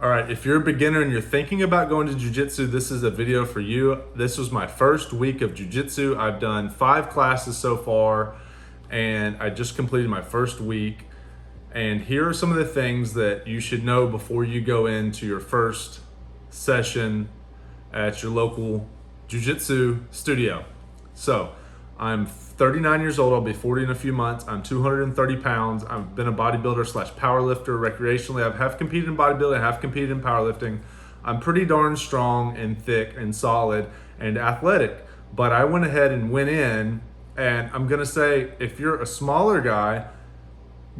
All right, if you're a beginner and you're thinking about going to Jiu-Jitsu, this is a video for you. This was my first week of Jiu-Jitsu. I've done 5 classes so far, and I just completed my first week. And here are some of the things that you should know before you go into your first session at your local Jiu-Jitsu studio. So, I'm 39 years old. I'll be 40 in a few months. I'm 230 pounds. I've been a bodybuilder slash powerlifter recreationally. I've half competed in bodybuilding, half competed in powerlifting. I'm pretty darn strong and thick and solid and athletic. But I went ahead and went in, and I'm going to say, if you're a smaller guy,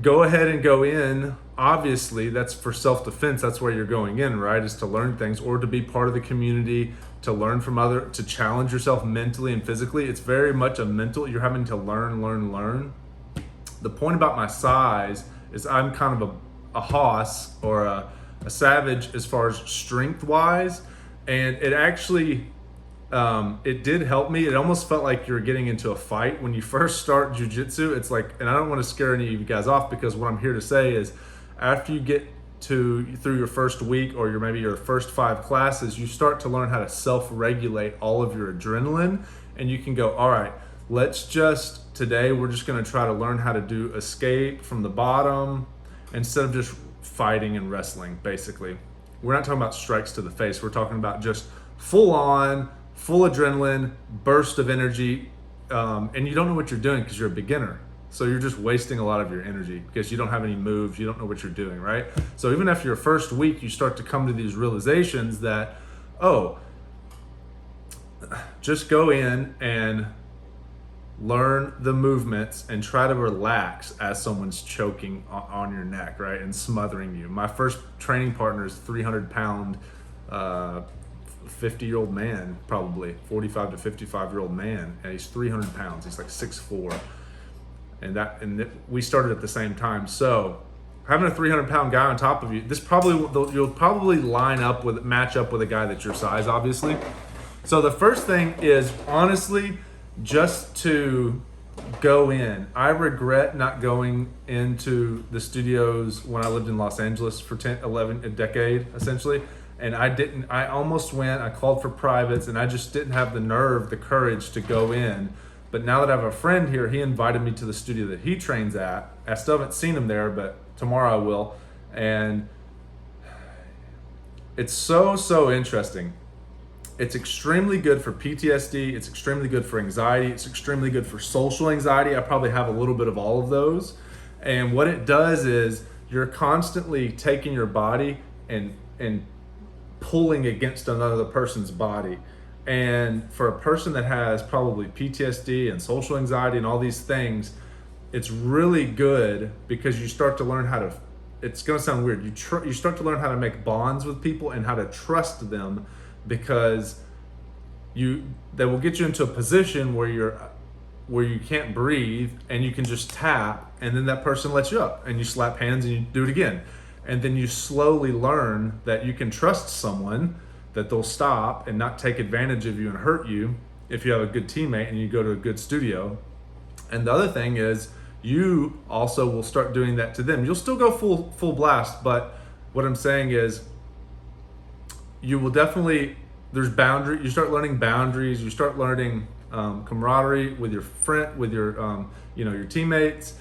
go ahead and go in. Obviously, that's for self-defense. That's why you're going in, right? Is to learn things or to be part of the community, to learn from to challenge yourself mentally and physically. It's very much a mental, you're having to learn. The point about my size is I'm kind of a hoss or a savage as far as strength-wise. And it actually, it did help me. It almost felt like you're getting into a fight when you first start jiu-jitsu. It's like, and I don't want to scare any of you guys off, because what I'm here to say is after you get through your first week or maybe your first 5 classes, you start to learn how to self-regulate all of your adrenaline, and you can go, all right, today we're just going to try to learn how to do escape from the bottom instead of just fighting and wrestling. Basically, we're not talking about strikes to the face. We're talking about just full adrenaline burst of energy, and you don't know what you're doing because you're a beginner. So you're just wasting a lot of your energy because you don't have any moves. You don't know what you're doing, right? So even after your first week, you start to come to these realizations that, just go in and learn the movements and try to relax as someone's choking on your neck, right? And smothering you. My first training partner is 300-pound, 50-year-old man, probably 45 to 55-year-old man, and he's 300 pounds. He's like 6'4". We started at the same time. So having a 300-pound guy on top of you, you'll probably match up with a guy that's your size, obviously. So the first thing is, honestly, just to go in. I regret not going into the studios when I lived in Los Angeles for a decade, essentially. And I almost went, I called for privates, and I just didn't have the courage to go in. But now that I have a friend here, he invited me to the studio that he trains at. I still haven't seen him there, but tomorrow I will. And it's so interesting. It's extremely good for PTSD. It's extremely good for anxiety. It's extremely good for social anxiety. I probably have a little bit of all of those. And what it does is you're constantly taking your body and pulling against another person's body. And for a person that has probably PTSD and social anxiety and all these things, it's really good because you start to learn how to, it's going to sound weird, you start to learn how to make bonds with people and how to trust them, because they will get you into a position where you can't breathe and you can just tap, and then that person lets you up and you slap hands and you do it again. And then you slowly learn that you can trust someone, that they'll stop and not take advantage of you and hurt you if you have a good teammate and you go to a good studio. And the other thing is, you also will start doing that to them. You'll still go full blast, but what I'm saying is you will definitely, you start learning boundaries, you start learning camaraderie with your friend, with your your teammates.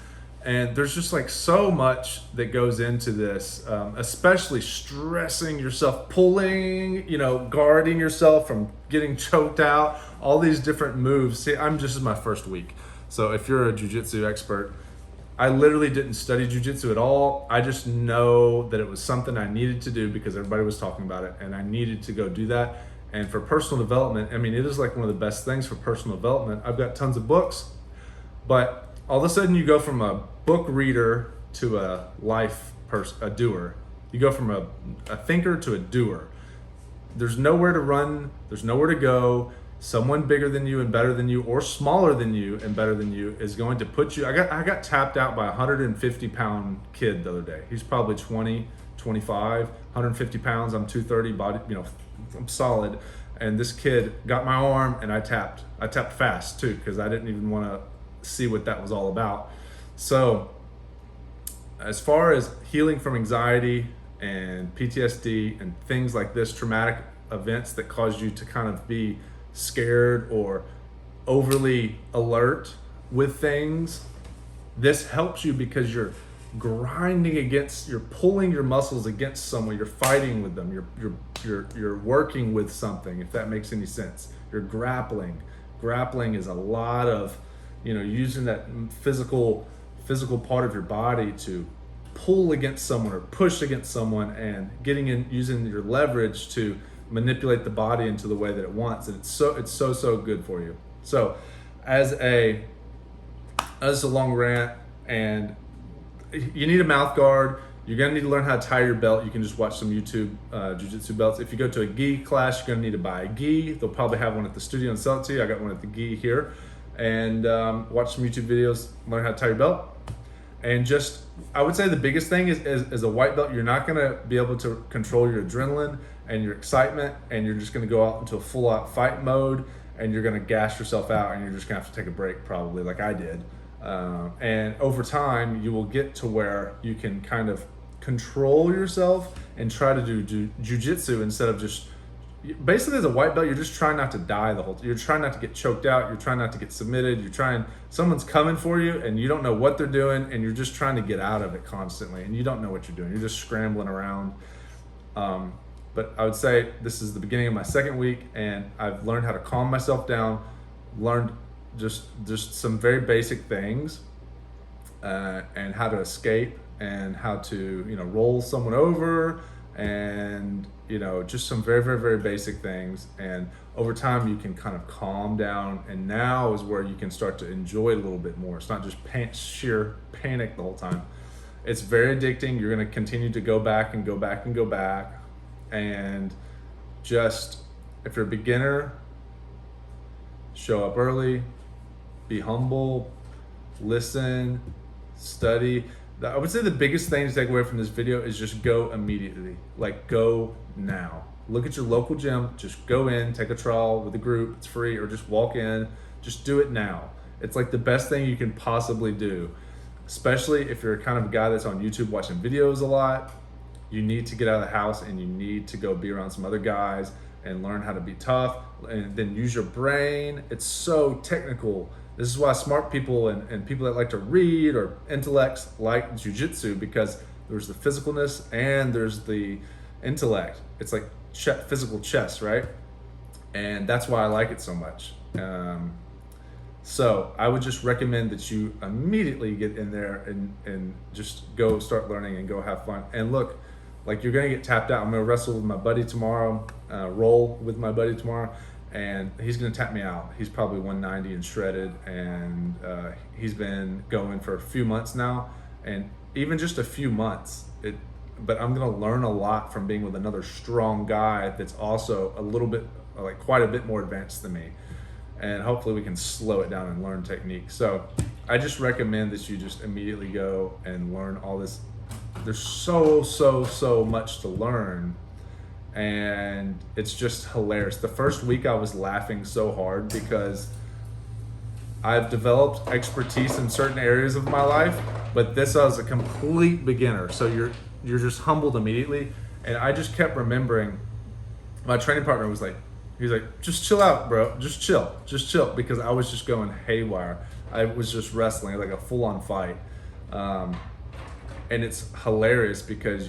And there's just like so much that goes into this, especially stressing yourself, pulling, guarding yourself from getting choked out, all these different moves. See, I'm just in my first week. So if you're a jiu-jitsu expert, I literally didn't study jiu-jitsu at all. I just know that it was something I needed to do because everybody was talking about it, and I needed to go do that. And for personal development, it is like one of the best things for personal development. I've got tons of books, but all of a sudden you go from a book reader to a doer. You go from a thinker to a doer. There's nowhere to run, there's nowhere to go. Someone bigger than you and better than you, or smaller than you and better than you, is going to put you. I got tapped out by a 150-pound kid the other day. He's probably 20, 25, 150 pounds. I'm 230 body, I'm solid. And this kid got my arm, and I tapped fast too, because I didn't even want to see what that was all about. So as far as healing from anxiety and PTSD and things like this, traumatic events that cause you to kind of be scared or overly alert with things, this helps you because you're you're pulling your muscles against someone, you're fighting with them, you're working with something, if that makes any sense. You're grappling. Grappling is a lot of, using that physical part of your body to pull against someone or push against someone, and using your leverage to manipulate the body into the way that it wants. And it's so good for you. So as a long rant, and you need a mouth guard. You're gonna need to learn how to tie your belt. You can just watch some YouTube Jiu-Jitsu belts. If you go to a gi class, you're gonna need to buy a gi. They'll probably have one at the studio and sell it to you. I got one at the gi here. And watch some YouTube videos, learn how to tie your belt. And I would say the biggest thing is as a white belt, you're not gonna be able to control your adrenaline and your excitement, and you're just gonna go out into a full out fight mode, and you're gonna gas yourself out, and you're just gonna have to take a break probably, like I did. And over time, you will get to where you can kind of control yourself and try to do jiu-jitsu instead of just, basically as a white belt, you're just trying not to die the whole time. You're trying not to get choked out. You're trying not to get submitted. Someone's coming for you and you don't know what they're doing, and you're just trying to get out of it constantly, and you don't know what you're doing. You're just scrambling around. But I would say this is the beginning of my second week, and I've learned how to calm myself down, learned just some very basic things, and how to escape, and how to roll someone over, and just some very, very, very basic things. And over time you can kind of calm down, and now is where you can start to enjoy it a little bit more. It's not just sheer panic the whole time. It's very addicting. You're going to continue to go back and go back and go back, and just, if you're a beginner, show up early, be humble, listen, study. I would say the biggest thing to take away from this video is just go immediately. Like, go now. Look at your local gym, just go in, take a trial with a group, it's free, or just walk in, just do it now. It's like the best thing you can possibly do, especially if you're kind of a guy that's on YouTube watching videos a lot. You need to get out of the house, and you need to go be around some other guys and learn how to be tough, and then use your brain. It's so technical. This is why smart people and people that like to read, or intellects, like jiu-jitsu, because there's the physicalness and there's the intellect. It's like physical chess, right? And that's why I like it so much. So I would just recommend that you immediately get in there and just go start learning and go have fun. And look, like, you're gonna get tapped out. I'm gonna wrestle with my buddy tomorrow, roll with my buddy tomorrow, and he's gonna tap me out. He's probably 190 and shredded, and he's been going for a few months now, and even just a few months, but I'm gonna learn a lot from being with another strong guy that's also a little bit, like quite a bit more advanced than me, and hopefully we can slow it down and learn technique. So I just recommend that you just immediately go and learn all this. There's so much to learn, and it's just hilarious. The first week I was laughing so hard because I've developed expertise in certain areas of my life, but this, I was a complete beginner. So you're just humbled immediately. And I just kept remembering, my training partner was like, he's like, just chill out, bro. Just chill, because I was just going haywire. I was just wrestling like a full-on fight. And it's hilarious because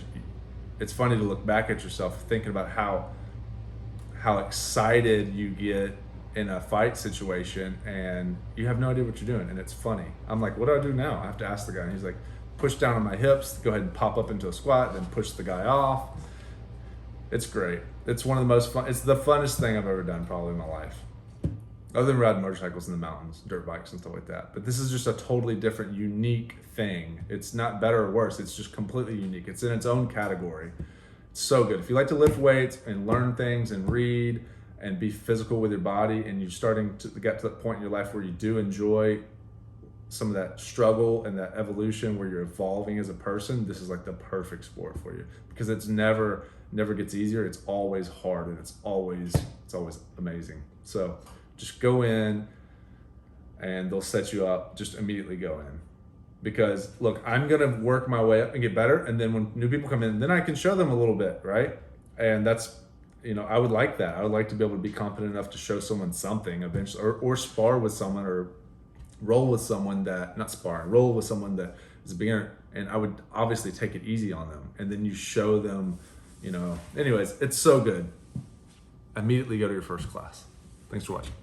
it's funny to look back at yourself thinking about how excited you get in a fight situation, and you have no idea what you're doing, and it's funny. I'm like, what do I do now? I have to ask the guy, and he's like, push down on my hips, go ahead and pop up into a squat, then push the guy off. It's great. It's one of the most fun. It's the funnest thing I've ever done probably in my life, other than riding motorcycles in the mountains, dirt bikes and stuff like that. But this is just a totally different, unique thing. It's not better or worse. It's just completely unique. It's in its own category. It's so good. If you like to lift weights and learn things and read and be physical with your body, and you're starting to get to that point in your life where you do enjoy some of that struggle and that evolution where you're evolving as a person, this is like the perfect sport for you, because it's never gets easier. It's always hard, and it's always amazing. So just go in, and they'll set you up. Just immediately go in. because look, I'm going to work my way up and get better. And then when new people come in, then I can show them a little bit, right? And that's, I would like that. I would like to be able to be confident enough to show someone something eventually, or spar with someone, or roll with someone roll with someone that is a beginner. And I would obviously take it easy on them. And then you show them, anyways, it's so good. Immediately go to your first class. Thanks for watching.